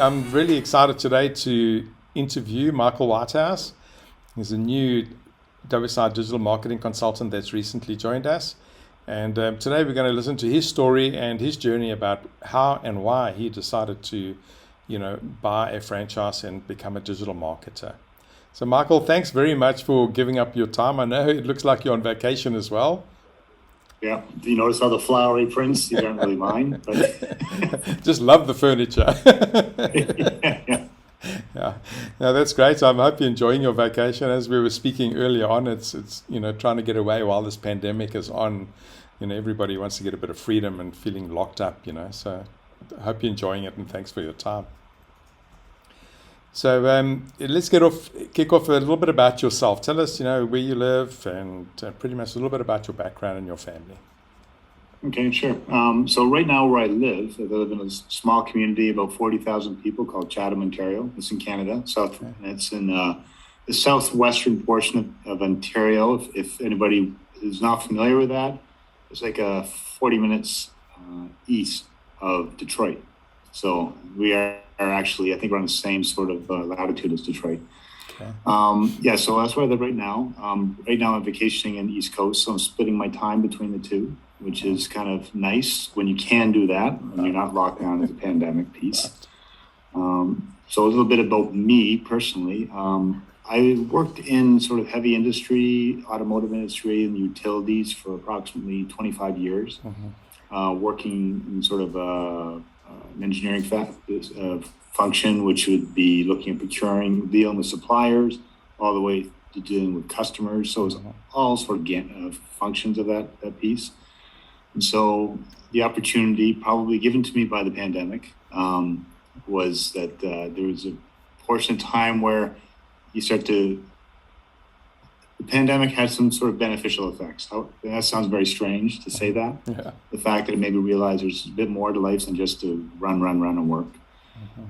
I'm really excited today to interview Michael Whitehouse. He's a new WSI digital marketing consultant that's recently joined us. And today we're going to listen to his story and his journey about how and why he decided to, buy a franchise and become a digital marketer. So Michael, thanks very much for giving up your time. I know it looks like you're on vacation as well. Yeah, you notice all the flowery prints? You don't really mind, but Just love the furniture. yeah. Yeah, no, that's great. I hope you're enjoying your vacation. As we were speaking earlier on, it's trying to get away while this pandemic is on. Everybody wants to get a bit of freedom and feeling locked up. So I hope you're enjoying it, and thanks for your time. So let's kick off a little bit about yourself. Tell us, where you live, and pretty much a little bit about your background and your family. Okay, sure. So right now where I live in a small community, about 40,000 people, called Chatham, Ontario. It's in Canada. And it's in the southwestern portion of Ontario. If anybody is not familiar with that, it's like 40 minutes east of Detroit. So we are actually, I think we're on the same sort of latitude as Detroit. Okay. So that's where I live right now. Right now I'm vacationing in the East Coast, so I'm splitting my time between the two, which is kind of nice when you can do that, when you're not locked down as a pandemic piece. So a little bit about me personally. I worked in sort of heavy industry, automotive industry, and utilities for approximately 25 years, working in sort of an engineering function, which would be looking at procuring, dealing with suppliers, all the way to dealing with customers. So it's all sort of functions of that piece. And so the opportunity probably given to me by the pandemic was that there was a portion of time where the pandemic had some sort of beneficial effects. That sounds very strange to say that. Yeah. The fact that it made me realize there's a bit more to life than just to run and work.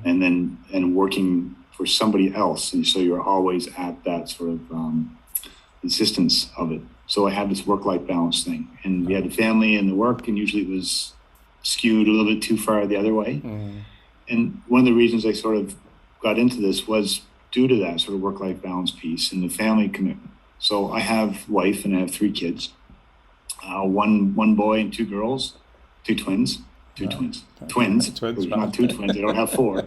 And working for somebody else. And so you're always at that sort of insistence of it. So I had this work-life balance thing, and we had the family and the work, and usually it was skewed a little bit too far the other way. And one of the reasons I sort of got into this was due to that sort of work-life balance piece and the family commitment. So I have a wife and I have 3 kids, one boy and 2 girls, 2 twins. Twins. There's not 2 twins. They don't have 4.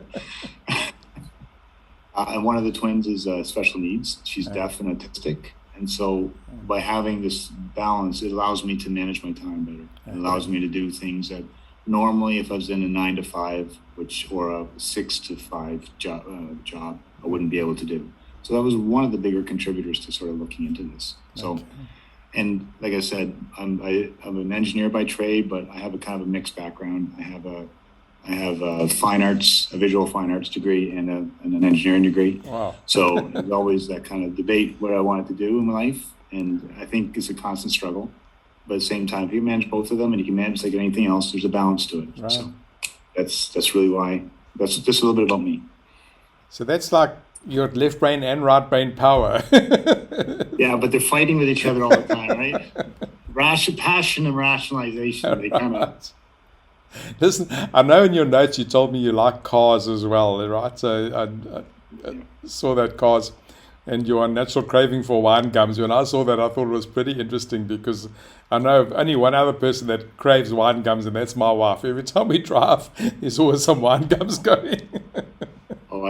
And one of the twins is special needs. She's deaf and autistic. And so by having this balance, it allows me to manage my time better. It allows me to do things that normally if I was in a 9 to 5, or a 6 to 5 job, I wouldn't be able to do. So that was one of the bigger contributors to sort of looking into this. So, and like I said, I'm an engineer by trade, but I have a kind of a mixed background. I have a visual fine arts degree and an engineering degree. Wow. So there's always that kind of debate what I wanted to do in my life. And I think it's a constant struggle. But at the same time, if you manage both of them and you can manage like anything else, there's a balance to it. Right. So that's really why, that's just a little bit about me. So that's like your left brain and right brain power. Yeah, but they're fighting with each other all the time, right? Passion and rationalization, they kind of... Listen, I know in your notes you told me you like cars as well, right? So I saw that cars and your unnatural craving for wine gums. When I saw that, I thought it was pretty interesting because I know of only one other person that craves wine gums, and that's my wife. Every time we drive, there's always some wine gums going. Oh,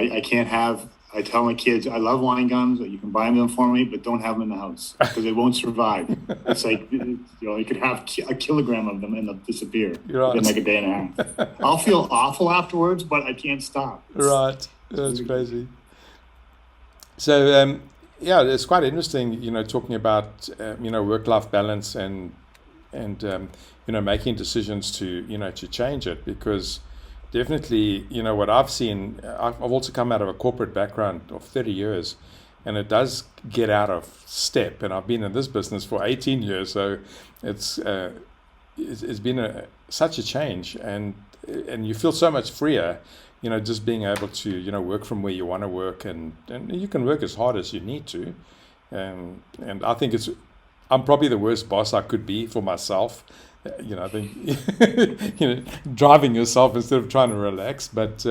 I tell my kids, I love wine gums, you can buy them for me, but don't have them in the house because they won't survive. It's like, you could have a kilogram of them and they'll disappear Right. in like a day and a half. I'll feel awful afterwards, but I can't stop. Right. That's crazy. So, it's quite interesting, talking about, work-life balance and making decisions to change it, because definitely, what I've seen, I've also come out of a corporate background of 30 years, and it does get out of step. And I've been in this business for 18 years, so it's been such a change, and you feel so much freer, just being able to, work from where you want to work, and you can work as hard as you need to. And I think I'm probably the worst boss I could be for myself. I think, driving yourself instead of trying to relax. But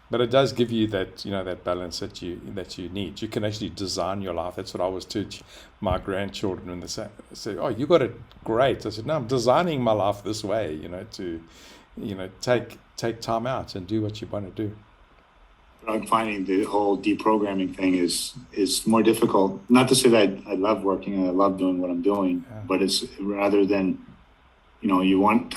But it does give you that, that balance that you need. You can actually design your life. That's what I always teach my grandchildren when they say, "Oh, you got it great." I said, "No, I'm designing my life this way, to, take time out and do what you want to do." I'm finding the whole deprogramming thing is more difficult. Not to say that I love working and I love doing what I'm doing, but it's rather than, you want.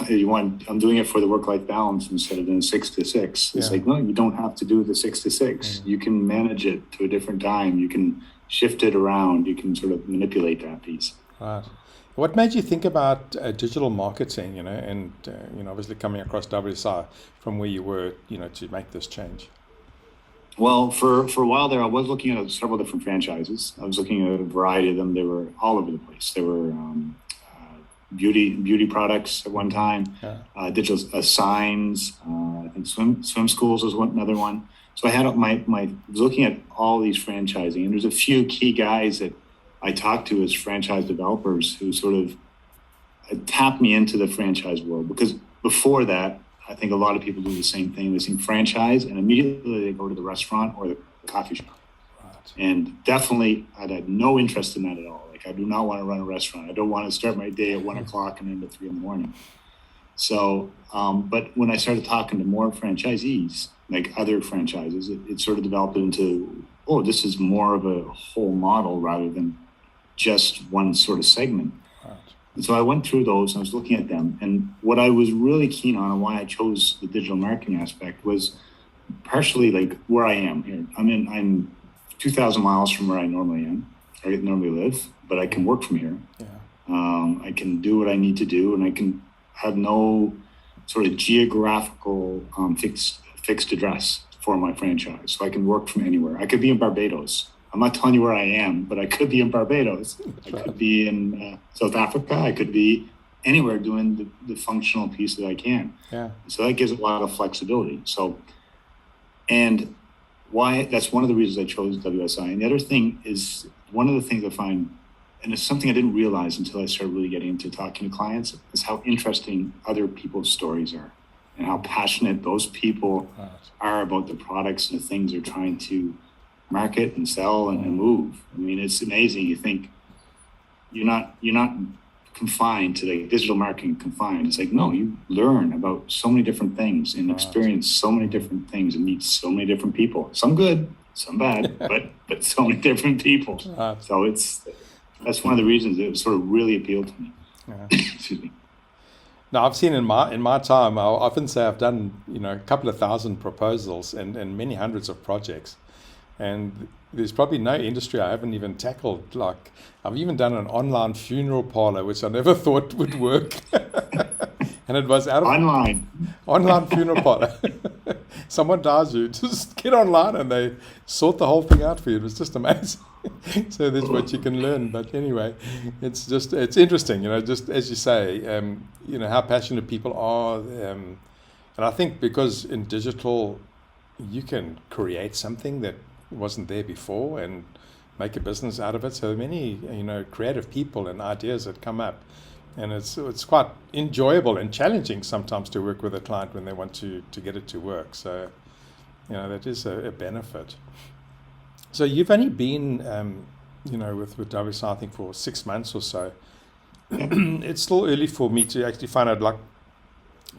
I'm doing it for the work-life balance instead of doing 6 to 6. It's like, no, you don't have to do the 6 to 6. You can manage it to a different time. You can shift it around. You can sort of manipulate that piece. Right. What made you think about digital marketing? And obviously coming across WSI from where you were, to make this change. Well, for a while there, I was looking at several different franchises. I was looking at a variety of them. They were all over the place. They were beauty products at one time, digital signs. I think swim schools was another one. So I had was looking at all these franchising, and there's a few key guys that I talked to as franchise developers who sort of tapped me into the franchise world. Because before that, I think a lot of people do the same thing. They see franchise and immediately they go to the restaurant or the coffee shop. Right. And definitely I had no interest in that at all. Like, I do not want to run a restaurant. I don't want to start my day at 1 o'clock and end at 3 in the morning. So, but when I started talking to more franchisees, like other franchises, it sort of developed into, this is more of a whole model rather than just one sort of segment. And so I went through those and I was looking at them. And what I was really keen on and why I chose the digital marketing aspect was partially like where I am here. I'm 2,000 miles from where I normally live, but I can work from here. Yeah. I can do what I need to do, and I can have no sort of geographical fixed address for my franchise. So I can work from anywhere. I could be in Barbados. I'm not telling you where I am, but I could be in Barbados. I could be in South Africa. I could be anywhere doing the functional piece that I can. Yeah. So that gives a lot of flexibility. So, and why, that's one of the reasons I chose WSI. And the other thing is, one of the things I find, and it's something I didn't realize until I started really getting into talking to clients, is how interesting other people's stories are and how passionate those people are about the products and the things they're trying to market and sell and move. I mean, it's amazing. You think you're not confined to like digital marketing confined. It's like, no, you learn about so many different things and experience so many different things and meet so many different people. Some good, some bad, but so many different people. So that's one of the reasons it sort of really appealed to me. Excuse me. Now, I've seen in my time, I often say I've done a couple of thousand proposals and many hundreds of projects. And there's probably no industry I haven't even tackled. Like, I've even done an online funeral parlor, which I never thought would work. And it was out of online funeral parlor. Someone dies, you just get online and they sort the whole thing out for you. It was just amazing. So that's what you can learn. But anyway, it's interesting, just as you say, how passionate people are. And I think because in digital, you can create something that wasn't there before and make a business out of it. So many, creative people and ideas that come up, and it's quite enjoyable and challenging sometimes to work with a client when they want to get it to work. So, that is a benefit. So you've only been, with WSI, I think for 6 months or so. It's still early for me to actually find out, like,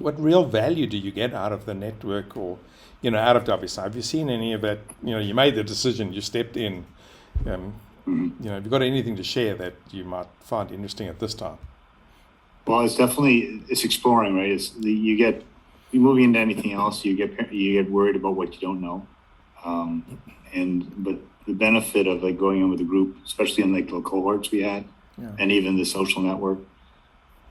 what real value do you get out of the network or out of WSI? Have you seen any of that? You made the decision, you stepped in. Have you got anything to share that you might find interesting at this time? Well, it's exploring, right? You're moving into anything else, you get worried about what you don't know. But the benefit of like going in with a group, especially in like the cohorts we had, and even the social network,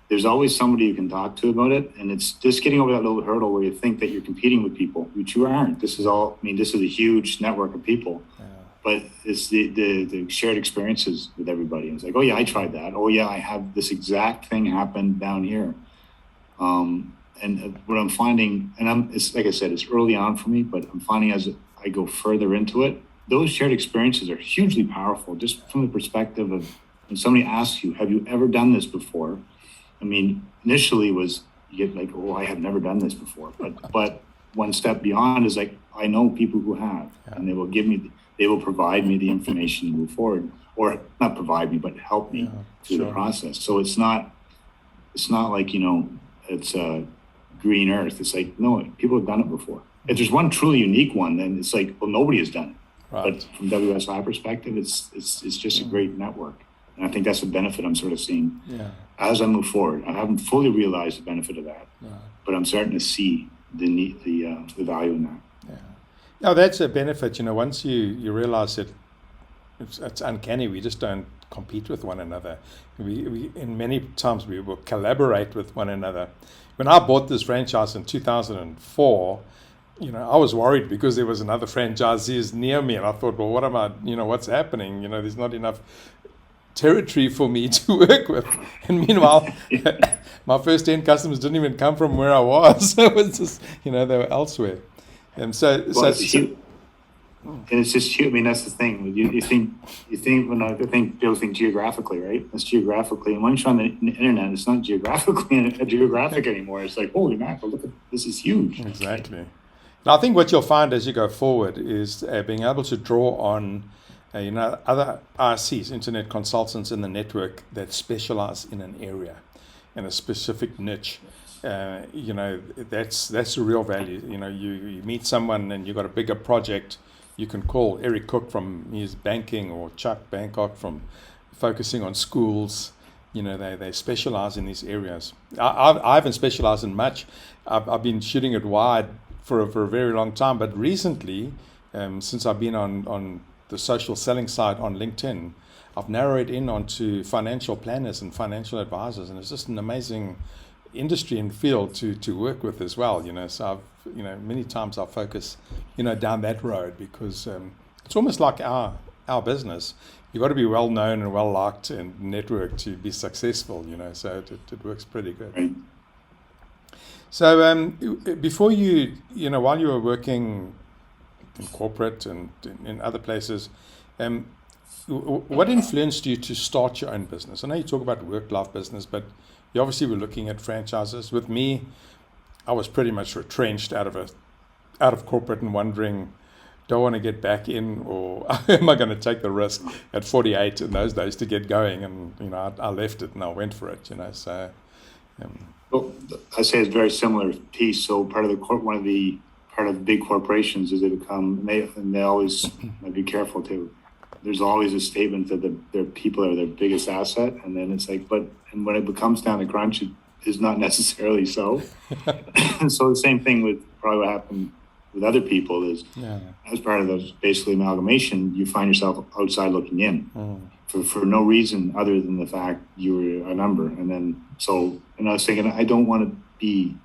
there's always somebody you can talk to about it. And it's just getting over that little hurdle where you think that you're competing with people, which you aren't. This is a huge network of people, but it's the shared experiences with everybody. It's like, oh yeah, I tried that. Oh yeah, I have this exact thing happen down here. And what I'm finding, it's like I said, it's early on for me, but I'm finding as I go further into it, those shared experiences are hugely powerful, just from the perspective of when somebody asks you, have you ever done this before? I mean, initially you get like, oh, I have never done this before. But one step beyond is like, I know people who have, and they will provide me the information to move forward, or not provide me, but help me through the process. So it's not like, it's a green earth. It's like, no, people have done it before. If there's one truly unique one, then it's like, well, nobody has done it. Right. But from WSI perspective, it's just a great network. And I think that's the benefit I'm sort of seeing as I move forward. I haven't fully realized the benefit of that, but I'm starting to see the value in that. Yeah. No, that's a benefit. Once you realize that it's uncanny, we just don't compete with one another. We in many times we will collaborate with one another. When I bought this franchise in 2004, I was worried because there was another franchisee near me, and I thought, well, what am I? What's happening? There's not enough territory for me to work with. And meanwhile, my first 10 customers didn't even come from where I was. So it was just, they were elsewhere. And and it's just huge. I mean, that's the thing. You think people think geographically, right? It's geographically. And once you're on the internet, it's not geographic anymore. It's like, holy mackerel, look at this is huge. Exactly. And I think what you'll find as you go forward is being able to draw on other ICs, internet consultants in the network that specialize in an area, in a specific niche. That's the real value. You meet someone and you've got a bigger project. You can call Eric Cook from his banking, or Chuck Bangkok from focusing on schools. They specialize in these areas. I haven't specialized in much. I've been shooting it wide for a very long time, but recently, since I've been on the social selling side on LinkedIn, I've narrowed in onto financial planners and financial advisors, and it's just an amazing industry and field to work with as well. So many times I focus down that road because it's almost like our business. You've got to be well known and well liked and networked to be successful. So it works pretty good. Right. So before while you were working in corporate and in other places, what influenced you to start your own business? I know you talk about work-life business, but you obviously were looking at franchises. With me, I was pretty much retrenched out of corporate and wondering, do I want to get back in, or am I going to take the risk at 48 in those days to get going? And I left it and I went for it. So. Well, I say it's a very similar piece. So part of the big corporations is they become, and they always be careful too. There's always a statement that their people are their biggest asset, and then it's like, and when it comes down to crunch, it is not necessarily so. And so the same thing with probably what happened with other people is, as part of those basically amalgamation, you find yourself outside looking in for no reason other than the fact you were a number. And then I was thinking, I don't want to be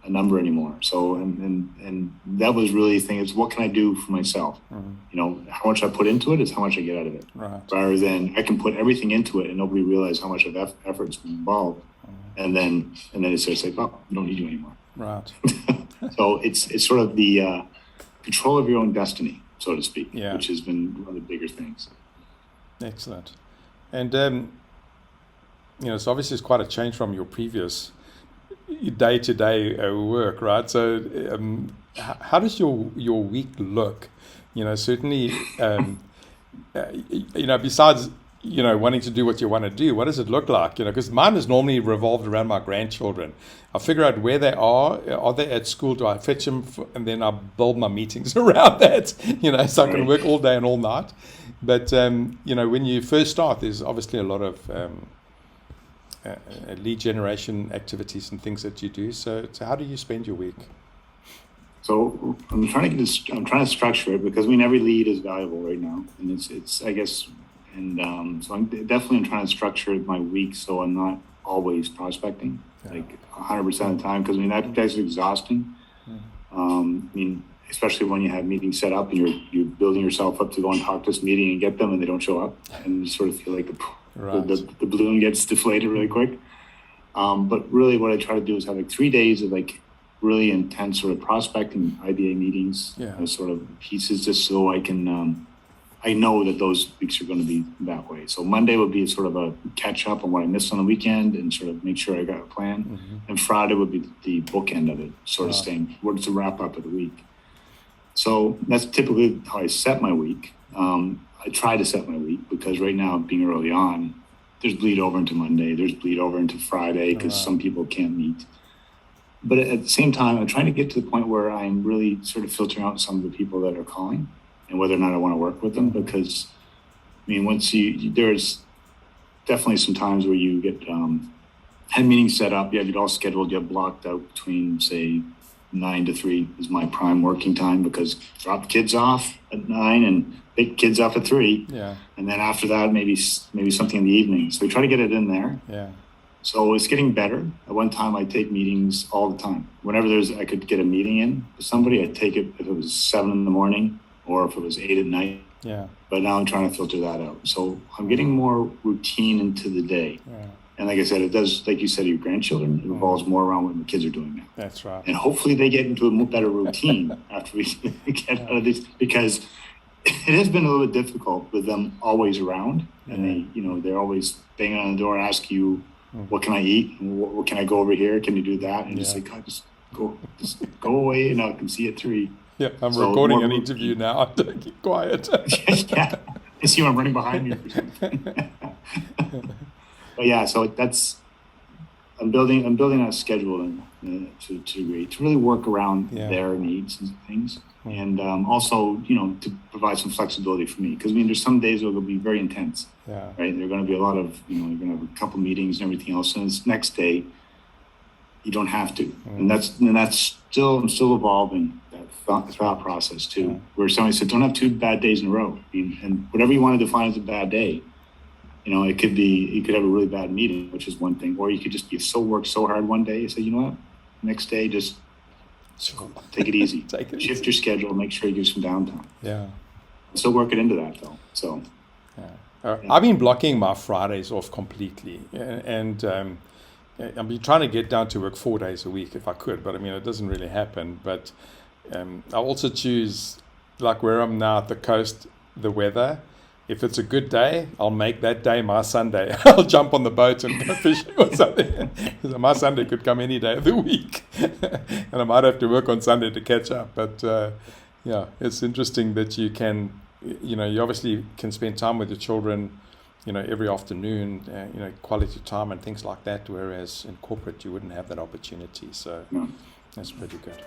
a number anymore. So and that was really the thing, is what can I do for myself? How much I put into it is how much I get out of it. Right. Rather than I can put everything into it and nobody realizes how much of effort's involved. And then it's just like, well, we don't need you anymore. Right. So it's sort of the control of your own destiny, so to speak, which has been one of the bigger things. Excellent. And so obviously it's quite a change from your previous day-to-day work, right? So how does your week look? Certainly, besides wanting to do what you want to do, what does it look like? Because mine is normally revolved around my grandchildren. I figure out where they are. Are they at school? Do I fetch them? And then I build my meetings around that, so I can work all day and all night. But, when you first start, there's obviously a lot of lead generation activities and things that you do. So how do you spend your week? So I'm trying to structure it, because every lead is valuable right now, and it's I guess, and so I'm definitely trying to structure my week so I'm not always prospecting like 100% of the time, because that's exhausting. Especially when you have meetings set up and you're building yourself up to go and talk to this meeting and get them, and they don't show up, and you sort of feel like the balloon gets deflated really quick. But really what I try to do is have like 3 days of like really intense sort of prospecting IBA meetings, sort of pieces, just so I can I know that those weeks are going to be that way. So Monday would be sort of a catch up on what I missed on the weekend and sort of make sure I got a plan. Mm-hmm. And Friday would be the bookend of it, sort of saying, what's the wrap up of the week? So that's typically how I set my week. I try to set my week because right now, being early on, there's bleed over into Monday, there's bleed over into Friday because some people can't meet. But at the same time, I'm trying to get to the point where I'm really sort of filtering out some of the people that are calling and whether or not I want to work with them. Because, I mean, there's definitely some times where you get had meetings set up, you have it all scheduled, you have blocked out between, say, 9 to 3 is my prime working time because drop kids off at 9 and pick kids up at 3. Yeah. And then after that, maybe something in the evening. So we try to get it in there. Yeah. So it's getting better. At one time, I take meetings all the time. Whenever I could get a meeting in with somebody, I'd take it if it was 7 in the morning or if it was 8 at night. Yeah. But now I'm trying to filter that out. So I'm getting more routine into the day. Yeah. And like I said, it does, like you said, your grandchildren, it revolves more around what the kids are doing now. That's right. And hopefully they get into a better routine after we get out of this, because it has been a little bit difficult with them always around. And they're always banging on the door, ask you, what can I eat? What can I go over here? Can you do that? And just say, God, just go away and I can see at 3. Yeah, I'm recording an interview now. Keep quiet. Yeah, I see I'm running behind you. But yeah, so I'm building a schedule to really work around their needs and things, and also to provide some flexibility for me, because there's some days where it'll be very intense. Yeah. Right. There are going to be a lot of you're going to have a couple meetings and everything else, and this next day you don't have to, and that's still I'm still evolving that thought process too. Yeah. Where somebody said, don't have 2 bad days in a row, and whatever you want to define as a bad day. It could be, you could have a really bad meeting, which is one thing, or you could just work so hard one day, you say, you know what, next day, just take it easy. Shift your schedule, make sure you give some downtime. Yeah. Still work it into that though. So. Yeah. I've been blocking my Fridays off completely, and I've been trying to get down to work 4 days a week if I could, but it doesn't really happen. But I also choose, like where I'm now at the coast, the weather. If it's a good day, I'll make that day my Sunday. I'll jump on the boat and go fishing or something. My Sunday could come any day of the week. And I might have to work on Sunday to catch up. But it's interesting that you can, you obviously can spend time with your children, every afternoon, quality time and things like that. Whereas in corporate, you wouldn't have that opportunity. So that's pretty good.